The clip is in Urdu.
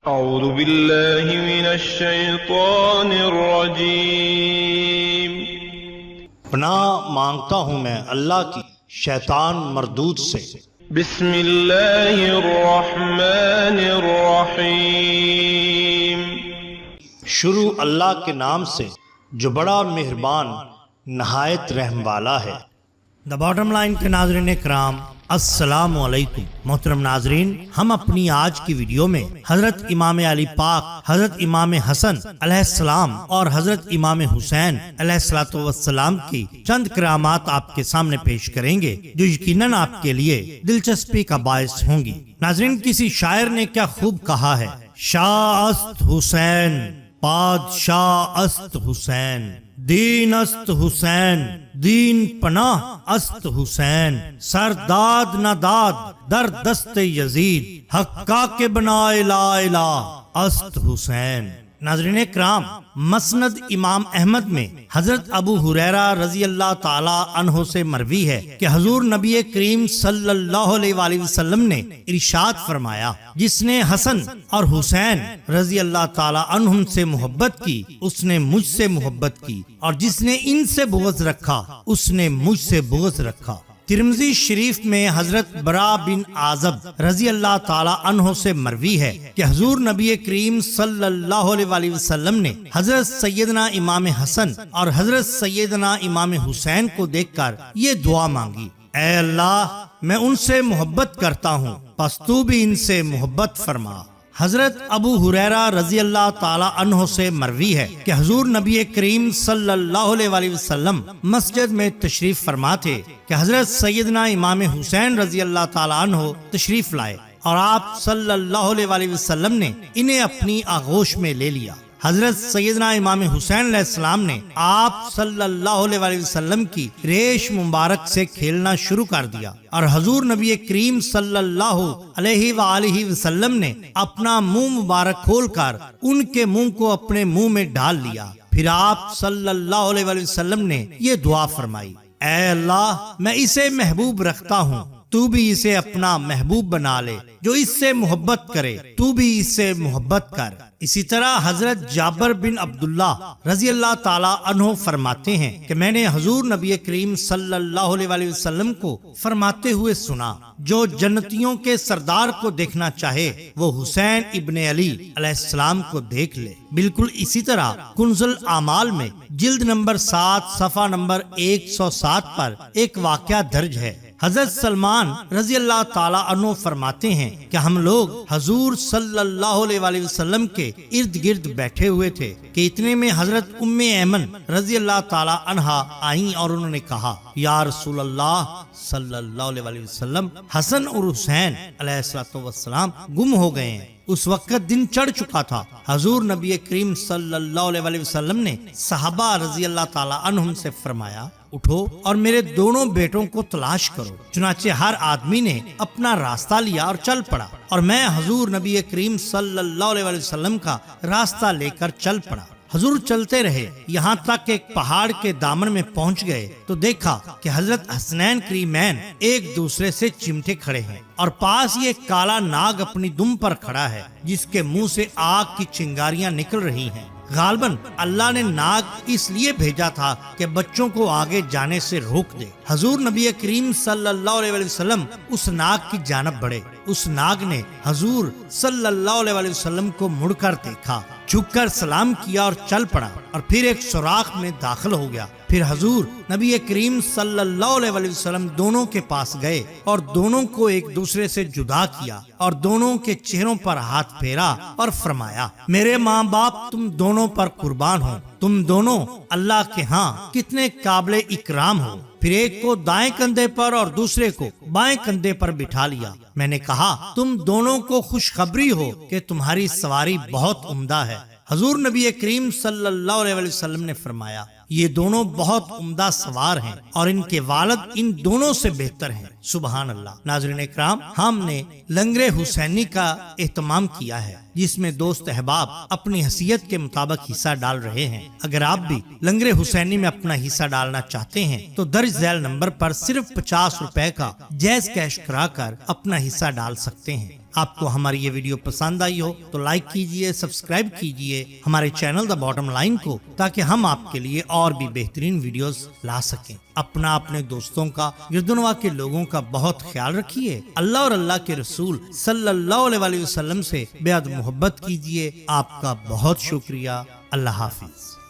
اعوذ باللہ من الشیطان الرجیم۔ پناہ مانگتا ہوں میں اللہ کی شیطان مردود سے۔ بسم اللہ الرحمن الرحیم۔ شروع اللہ کے نام سے جو بڑا مہربان نہایت رحم والا ہے۔ دا باٹم لائن کے ناظرین کرام، السلام علیکم۔ محترم ناظرین، ہم اپنی آج کی ویڈیو میں حضرت امام علی پاک، حضرت امام حسن علیہ السلام اور حضرت امام حسین علیہ السلام کی چند کرامات آپ کے سامنے پیش کریں گے جو یقیناً آپ کے لیے دلچسپی کا باعث ہوں گی۔ ناظرین، کسی شاعر نے کیا خوب کہا ہے، شاہ است حسین، بادشاہ است حسین، دین است حسین، دین پناہ است حسین، سرداد نہ داد در دست یزید، حقا کے بنائے لا الہ است حسین۔ ناظرین کرام، مسند امام احمد میں حضرت ابو ہریرہ رضی اللہ تعالی عنہ سے مروی ہے کہ حضور نبی کریم صلی اللہ علیہ وآلہ وسلم نے ارشاد فرمایا، جس نے حسن اور حسین رضی اللہ تعالی عنہم سے محبت کی اس نے مجھ سے محبت کی، اور جس نے ان سے بغض رکھا اس نے مجھ سے بغض رکھا۔ ترمذی شریف میں حضرت برا بن عازب رضی اللہ تعالی عنہ سے مروی ہے کہ حضور نبی کریم صلی اللہ علیہ وآلہ وسلم نے حضرت سیدنا امام حسن اور حضرت سیدنا امام حسین کو دیکھ کر یہ دعا مانگی، اے اللہ میں ان سے محبت کرتا ہوں، پس تو بھی ان سے محبت فرما۔ حضرت ابو ہریرہ رضی اللہ تعالی عنہ سے مروی ہے کہ حضور نبی کریم صلی اللہ علیہ وآلہ وسلم مسجد میں تشریف فرما تھے کہ حضرت سیدنا امام حسین رضی اللہ تعالی عنہ تشریف لائے، اور آپ صلی اللہ علیہ وآلہ وسلم نے انہیں اپنی آغوش میں لے لیا۔ حضرت سیدنا امام حسین علیہ السلام نے آپ صلی اللہ علیہ وآلہ وسلم کی ریش مبارک سے کھیلنا شروع کر دیا، اور حضور نبی کریم صلی اللہ علیہ وآلہ وسلم نے اپنا منہ مبارک کھول کر ان کے منہ کو اپنے منہ میں ڈال لیا۔ پھر آپ صلی اللہ علیہ وآلہ وسلم نے یہ دعا فرمائی، اے اللہ میں اسے محبوب رکھتا ہوں، تو بھی اسے اپنا محبوب بنا لے، جو اس سے محبت کرے تو بھی اس سے محبت کر۔ اسی طرح حضرت جابر بن عبداللہ رضی اللہ تعالی عنہ فرماتے ہیں کہ میں نے حضور نبی کریم صلی اللہ علیہ وآلہ وسلم کو فرماتے ہوئے سنا، جو جنتیوں کے سردار کو دیکھنا چاہے وہ حسین ابن علی علیہ السلام کو دیکھ لے۔ بالکل اسی طرح کنز الاعمال میں جلد نمبر 7 صفحہ نمبر 107 پر ایک واقعہ درج ہے۔ حضرت سلمان رضی اللہ تعالی عنہ فرماتے ہیں کہ ہم لوگ حضور صلی اللہ علیہ وآلہ وسلم کے ارد گرد بیٹھے ہوئے تھے کہ اتنے میں حضرت ام ایمن رضی اللہ تعالی عنہا آئیں اور انہوں نے کہا، یا رسول اللہ صلی اللہ علیہ وآلہ وسلم، حسن اور حسین علیہ السلام گم ہو گئے ہیں۔ اس وقت دن چڑھ چکا تھا۔ حضور نبی کریم صلی اللہ علیہ وآلہ وسلم نے صحابہ رضی اللہ تعالی عنہم سے فرمایا، اٹھو اور میرے دونوں بیٹوں کو تلاش کرو۔ چنانچہ ہر آدمی نے اپنا راستہ لیا اور چل پڑا، اور میں حضور نبی کریم صلی اللہ علیہ وآلہ وسلم کا راستہ لے کر چل پڑا۔ حضور چلتے رہے، یہاں تک ایک پہاڑ کے دامن میں پہنچ گئے تو دیکھا کہ حضرت حسنین کریمین ایک دوسرے سے چمٹے کھڑے ہیں، اور پاس یہ کالا ناگ اپنی دم پر کھڑا ہے جس کے منہ سے آگ کی چنگاریاں نکل رہی ہیں۔ غالباً اللہ نے ناگ اس لیے بھیجا تھا کہ بچوں کو آگے جانے سے روک دے۔ حضور نبی کریم صلی اللہ علیہ وآلہ وسلم اس ناگ کی جانب بڑھے۔ اس ناگ نے حضور صلی اللہ علیہ وآلہ وسلم کو مڑ کر دیکھا، جھک کر سلام کیا اور چل پڑا، اور پھر ایک سوراخ میں داخل ہو گیا۔ پھر حضور نبی کریم صلی اللہ علیہ وآلہ وسلم دونوں کے پاس گئے اور دونوں کو ایک دوسرے سے جدا کیا، اور دونوں کے چہروں پر ہاتھ پھیرا اور فرمایا، میرے ماں باپ تم دونوں پر قربان ہو، تم دونوں اللہ کے ہاں کتنے قابل اکرام ہو۔ پھر ایک کو دائیں کندھے پر اور دوسرے کو بائیں کندھے پر بٹھا لیا۔ میں نے کہا، تم دونوں کو خوشخبری ہو کہ تمہاری سواری بہت عمدہ ہے۔ حضور نبی کریم صلی اللہ علیہ وسلم نے فرمایا، یہ دونوں بہت عمدہ سوار ہیں اور ان کے والد ان دونوں سے بہتر ہیں۔ سبحان اللہ۔ ناظرین اکرام، ہم نے لنگر حسینی کا اہتمام کیا ہے جس میں دوست احباب اپنی حیثیت کے مطابق حصہ ڈال رہے ہیں۔ اگر آپ بھی لنگر حسینی میں اپنا حصہ ڈالنا چاہتے ہیں تو درج ذیل نمبر پر صرف 50 روپے کا جائز کیش کرا کر اپنا حصہ ڈال سکتے ہیں۔ آپ کو ہماری یہ ویڈیو پسند آئی ہو تو لائک کیجئے، سبسکرائب کیجئے ہمارے چینل دا باٹم لائن کو، تاکہ ہم آپ کے لیے اور بھی بہترین ویڈیوز لا سکیں۔ اپنے دوستوں کا، گردنوا کے لوگوں کا بہت خیال رکھیے۔ اللہ اور اللہ کے رسول صلی اللہ علیہ وسلم سے بے حد محبت کیجئے۔ آپ کا بہت شکریہ۔ اللہ حافظ۔